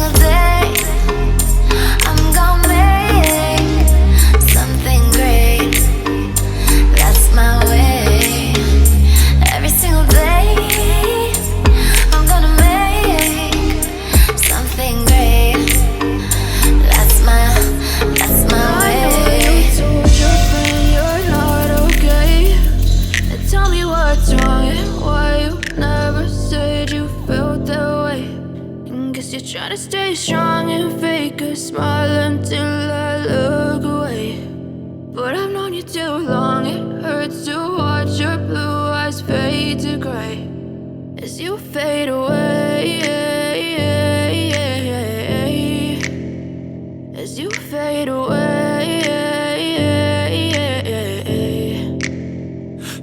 single day I'm gonna make something great. That's my way. Every single day I'm gonna make something great. That's my way. I know you told your friend you're not okay, and tell me what's wrong and why you never said you felt that way. And guess you're trying to stay strong and fake a smile until I look away. But I've known you too long, it hurts to watch your blue eyes fade to gray as you fade away. As you fade away.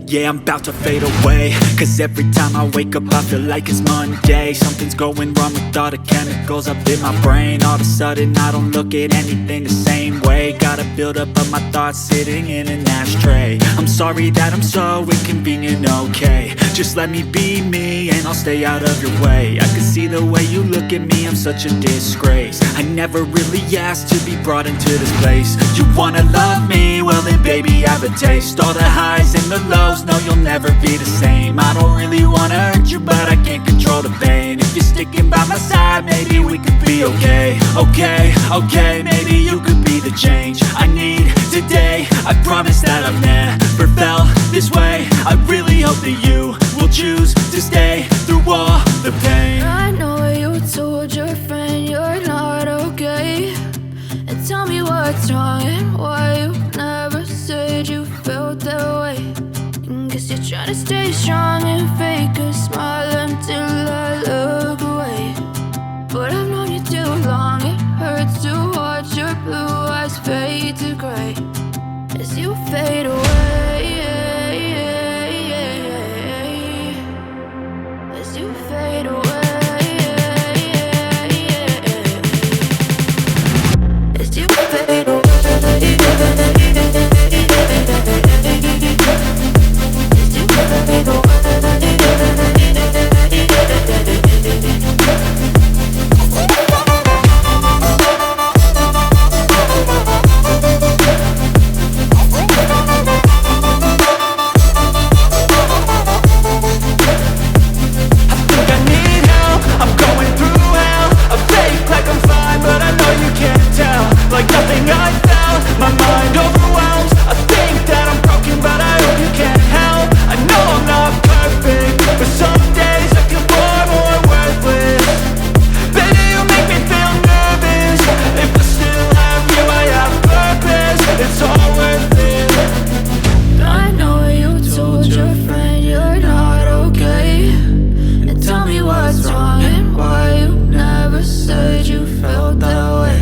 Yeah, I'm about to fade away, cause every time I wake up I feel like it's Monday. Something's going wrong with all the chemicals up in my brain. All of a sudden I don't look at anything the same way. Gotta build up of my thoughts sitting in an ashtray. I'm sorry that I'm so inconvenient, okay. Just let me be me and I'll stay out of your way. I can see the way you look at me, I'm such a disgrace. I never really asked to be brought into this place. You wanna love me? Well then baby have a taste. All the highs and the lows, no you'll never be the same. I don't really wanna hurt you but I can't control the pain. If you're sticking by my side maybe we could be okay. Okay, maybe you could be the change I need today. I promise that I've never felt this way. I really hope that you will choose to stay through all the pain. I know you told your friend you're not okay, and tell me what's wrong and why you never said you felt that way. And guess you're trying to stay strong and fake a smile until I look away. But I've known you too long, it hurts to watch your blue eyes fade to gray as you fade away. As you fade away. As you fade away. Like nothing I felt, my mind overwhelms. I think that I'm broken, but I hope you can't help. I know I'm not perfect, but some days I feel far more worthless. Baby, you make me feel nervous. If I still have you, I have purpose. It's all worth it. I know you told your friend you're not okay, and tell me what's wrong and why you never said you felt that way.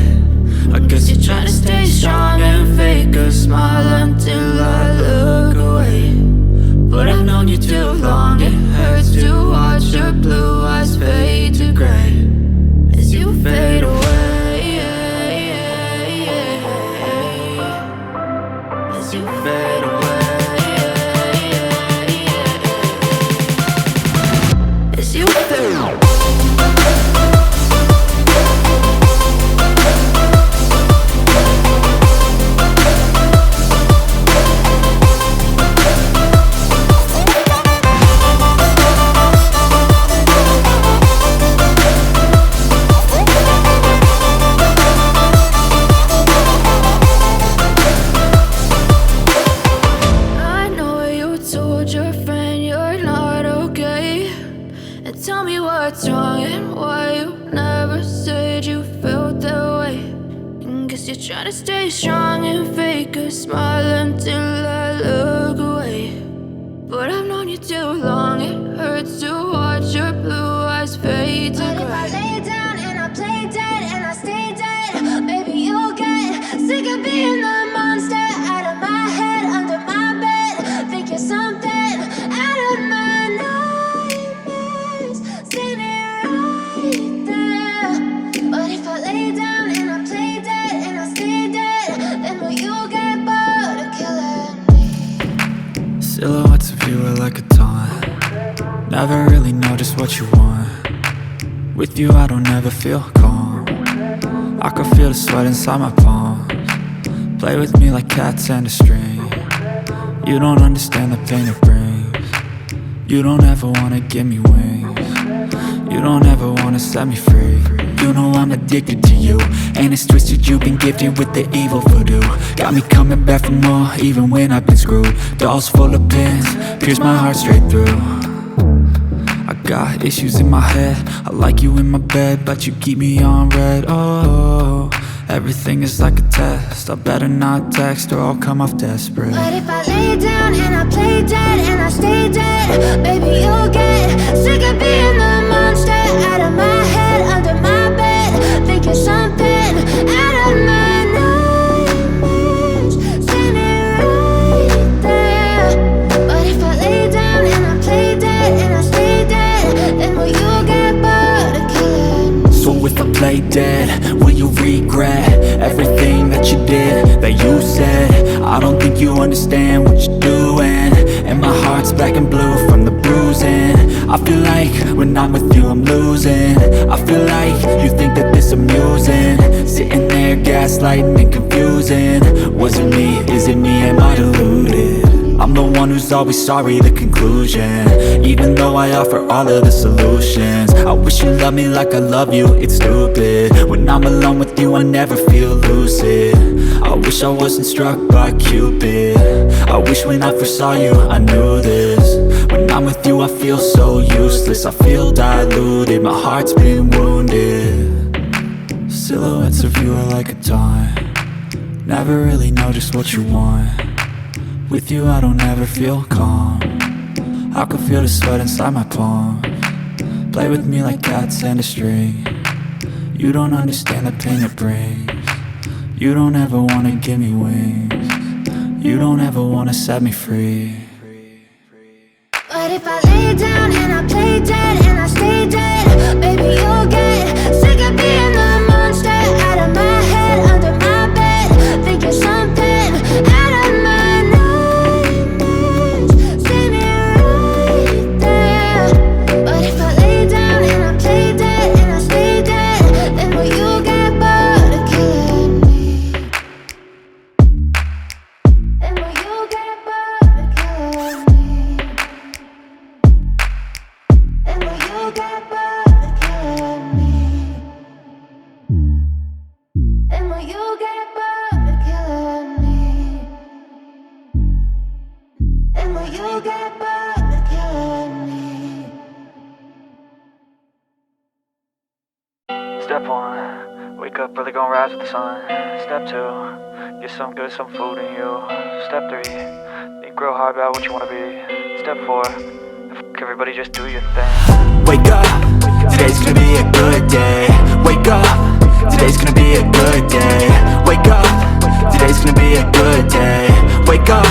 I guess you're trying to stay strong and fake a smile until I look away. But I've known you too long, it hurts to watch your blue eyes fade to gray as you fade away. As you fade away. As you fade away. What's wrong and why you never said you felt that way. And guess you're trying to stay strong and fake a smile until I look away. But I've known you too long, it hurts to watch your blue eyes fade to gray. But if I lay down and I play dead and I stay dead, maybe you'll get sick of being the monster out of my head, under my bed. Think you're something out of my nightmares, standing right there. But if I lay down and I play dead and I stay dead, then will you get bored of killing me? Silhouettes of you are like a taunt. Never really know just what you want. With you I don't ever feel calm. I can feel the sweat inside my palms. Play with me like cats and a string. You don't understand the pain it brings. You don't ever wanna give me wings. You don't ever wanna set me free. You know I'm addicted to you, and it's twisted, you've been gifted with the evil voodoo. Got me coming back for more, even when I've been screwed. Dolls full of pins, pierce my heart straight through. I got issues in my head, I like you in my bed, but you keep me on red. Oh, everything is like a test, I better not text or I'll come off desperate. But if I lay down and I play dead and I stay dead, baby you'll get sick of being the monster out of my head, under my bed, thinking something out of my nightmares, standing right there. But if I lay down and I play dead and I stay dead, then will you get bored of killing me? So if I play dead, will you regret everything that you did, that you said? I don't think you understand what you're doing, and my heart's black and blue from the bruising. I feel like when I'm with you I'm losing. I feel like you think that this amusing, sitting there gaslighting and confusing. Was it me? Is it me? Am I deluded? I'm the one who's always sorry, the conclusion, even though I offer all of the solutions. I wish you loved me like I love you, it's stupid. When I'm alone with you I never feel lucid. I wish I wasn't struck by Cupid. I wish when I first saw you I knew this. When I'm with you I feel so useless, I feel diluted, my heart's been wounded. Silhouettes of you are like a taunt, never really know just what you want. With you I don't ever feel calm, I can feel the sweat inside my palms. Play with me like cats and a string. You don't understand the pain it brings. You don't ever wanna give me wings. You don't ever wanna set me free. But if I lay down and I play dead and I stay dead, baby you'll get sick of being the monster out of my head, under my bed, thinking something out of my nightmares, standing right there. But if I lay down and I play dead and I stay dead, then will you get bored of killing me? Then will you get bored of killing me? Then will you get bored of killing me? Then will you get bored of killing me? Then will you get bored of killing me? Step 1, wake up early, gon' rise with the sun. Step 2, get some good, some food in you. Step 3, think real hard about what you wanna be. Step 4, fuck everybody, just do your thing. Wake up, today's gonna be a good day. Wake up, today's gonna be a good day. Wake up, today's gonna be a good day. Wake up,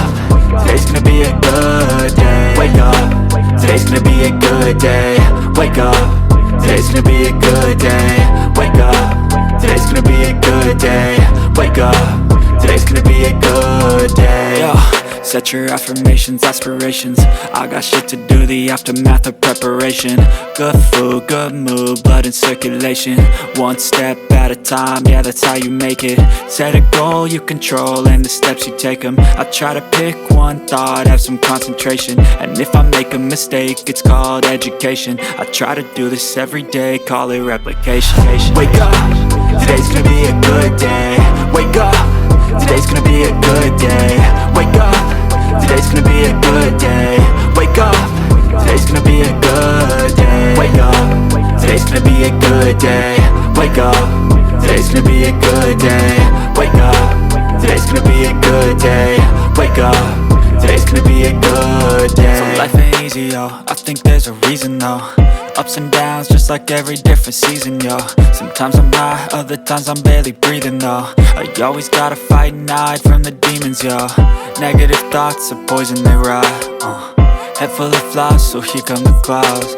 today's gonna be a good day. Wake up, today's gonna be a good day. Wake up, today's gonna be a good day. Wake up, today's gonna be a good day. Wake up, today's gonna be a good day. Yo, set your affirmations, aspirations. I got shit to do, the aftermath of preparation. Good food, good mood, blood in circulation. One step at a time, yeah, that's how you make it. Set a goal you control and the steps you take them. I try to pick one thought, have some concentration. And if I make a mistake, it's called education. I try to do this every day, call it replication. Wake up, today's gonna be a good day. Wake up, today's gonna be a good day. Wake up, today's gonna be a good day. Wake up, today's gonna be a good day. Wake up, today's gonna be a good day. Wake up, today's gonna be a good day. Wake up, today's gonna be a good day. Wake up, today's gonna be a good day. So life ain't easy, yo, I think there's a reason though. Ups and downs, just like every different season, yo. Sometimes I'm high, other times I'm barely breathing, though. I always gotta fight and hide from the demons, yo. Negative thoughts are poison, they rot. Head full of flies, so here come the clouds.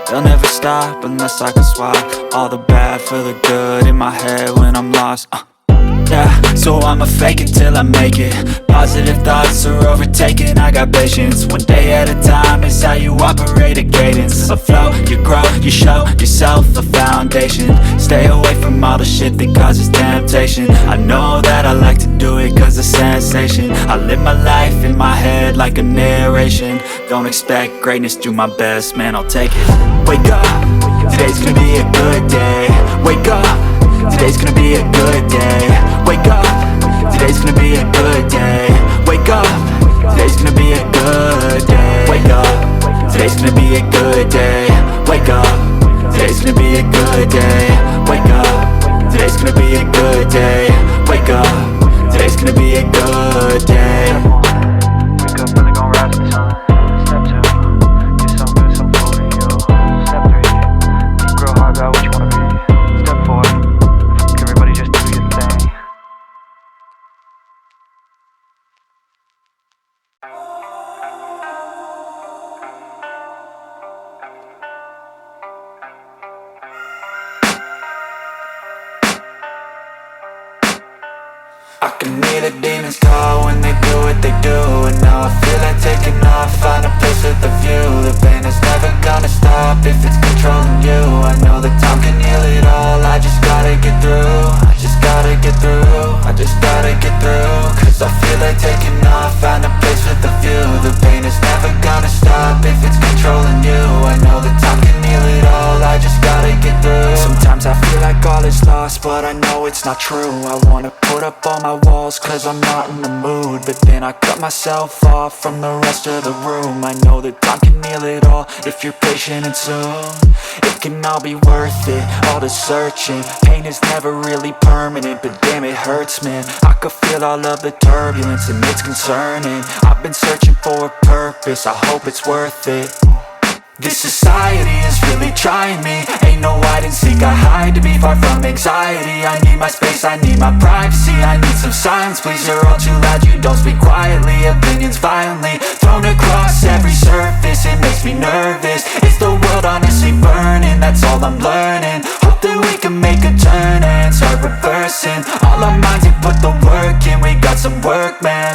They'll never stop unless I can swap all the bad for the good in my head when I'm lost. Yeah, so I'ma fake it till I make it. Positive thoughts are overtaken, I got patience. One day at a time is how you operate a cadence. A flow, you grow, you show yourself a foundation. Stay away from all the shit that causes temptation. I know that I like to do it cause it's sensation. I live my life in my head like a narration. Don't expect greatness, do my best, man, I'll take it. Wake up, today's gonna be a good day. Wake up, today's gonna be a good day. Wake up, today's gonna be a good day. Wake up, today's gonna be a good day. Wake up, today's gonna be a good day. Wake up, today's gonna be a good day. Wake up, today's gonna be a good day. Wake up, today's gonna be a good day. Wake up, really gon' rise to the sun. Step 2, get some good, some food in you. Step 3, think real hard about what you wanna be. Step 4, fuck everybody, just do your thing. I can hear the demons call when they do what they do. And now I feel like taking off, find a place with a view. The pain is never gonna stop if it's controlling you. I know that time can heal it all, I just gotta get through. I just gotta get through, I just gotta get through. Cause I feel like taking off, find a place with a view. The pain is never gonna stop if it's controlling you. I know that time can heal it all, I just gotta get through. Sometimes I feel like all is lost, but I know it's not true. I wanna put up all my walls cause I'm not in the mood, but then I cut myself off from the rest of the room. I know that time can heal it all if you're patient and soon. It can all be worth it, all the searching. Pain is never really permanent, but damn it hurts, man. I could feel all of the turbulence and it's concerning. I've been searching for a purpose, I hope it's worth it. This society is really trying me. Ain't no hide and seek, I hide to be far from anxiety. I need my space, I need my privacy. I need some silence, please, you're all too loud. You don't speak quietly, opinions violently thrown across every surface. It makes me nervous, it's the world honestly burning. That's all I'm learning, hope that we can make a turn and start reversing. All our minds and put the work in, we got some work, man.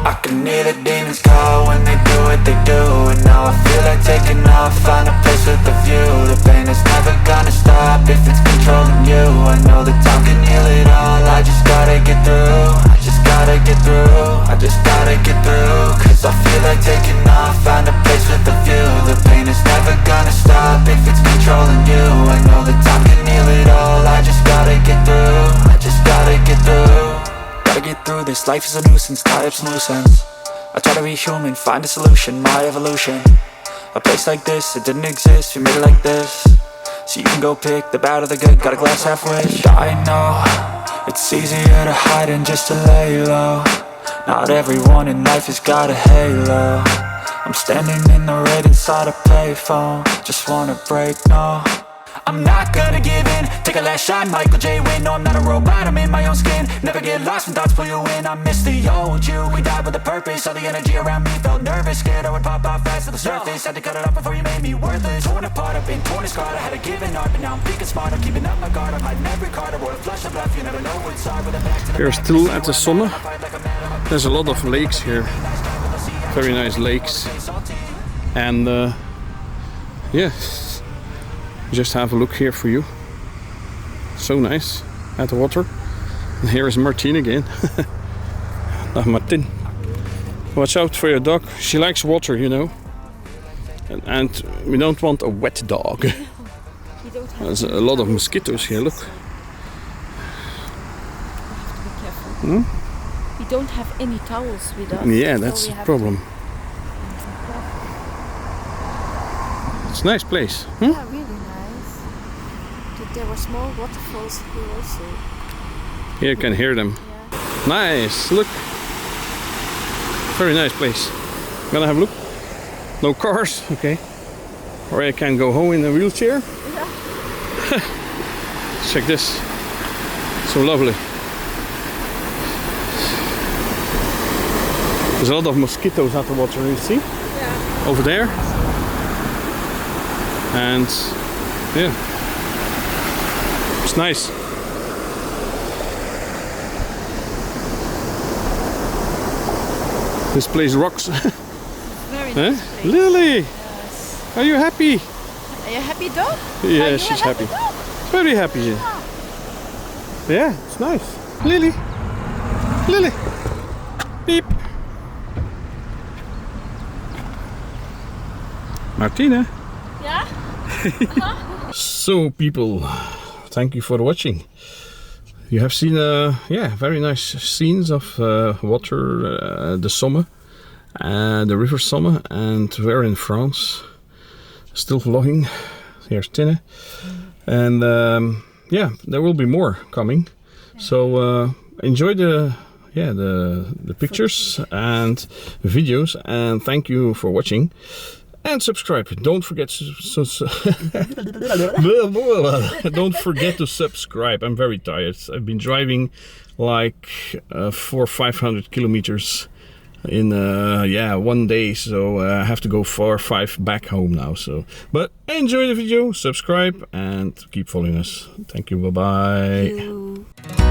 I can hear the demons call when they do what they do. And now I feel like taking off, find a place with a view. The pain is never gonna stop if it's controlling you. I know that time can heal it all, I just gotta get through. I just gotta get through, I just gotta get through. Cause I feel like taking off, find a place with a view. The pain is never gonna stop if it's controlling you. I know that time can heal it all, I just gotta get through. I just gotta get through. Gotta get through this, life is a nuisance, tie up some loose ends. I try to be human, find a solution, my evolution. A place like this, it didn't exist, we made it like this. So you can go pick the bad or the good, got a glass halfway. I know, it's easier to hide than just to lay low. Not everyone in life has got a halo. I'm standing in the red inside a payphone, just wanna break, no. I'm not gonna give in, take a last shot, Michael J. Win. No, I'm not a robot, I'm in my own skin. Never get lost when thoughts pull you in. I miss the old you, we died with a purpose. All the energy around me felt nervous, scared I would pop off fast to the surface. Had to cut it off before you made me worthless. Torn apart, I've been torn and scarred. I had to give an art, but now I'm thinking smart. I'm keeping up my guard, I'm hiding every card. I wore a flush of left, you never know what's hard. With a back to the We're still at the Somme. There's a lot of lakes here, very nice lakes, and yeah, just have a look here for you. So nice at the water. And here is Martine again. Martine, watch out for your dog. She likes water, you know, and we don't want a wet dog. There's a lot of mosquitoes here. Look. Hmm? We don't have any towels with us. Yeah, that's the problem. It's a nice place. Hmm? Yeah, really nice. There were small waterfalls here also. Here you can hear them. Yeah. Nice, look. Very nice place. Gonna have a look. No cars, okay. Or I can go home in a wheelchair. Yeah. Check this. So lovely. There's a lot of mosquitoes at the water, you see? Yeah. Over there. And yeah, it's nice. This place rocks. Very Huh? nice place. Lily, Yes. are you happy? Are you happy, dog? Yeah, Are you she's a happy. dog? Very happy. Yeah, it's nice. Lily. Lily. Beep. Martine. Yeah? So people, thank you for watching. You have seen very nice scenes of water, the Somme, the river Somme, and we're in France. Still vlogging. Here's Tine. And there will be more coming. So enjoy the pictures and videos, and thank you for watching. And subscribe. Don't forget don't forget to subscribe. I'm very tired. I've been driving like 400 or 500 kilometers in 1 day, so I have to go 4 or 5 back home now. So, but enjoy the video, subscribe, and keep following us. Thank you. Bye bye.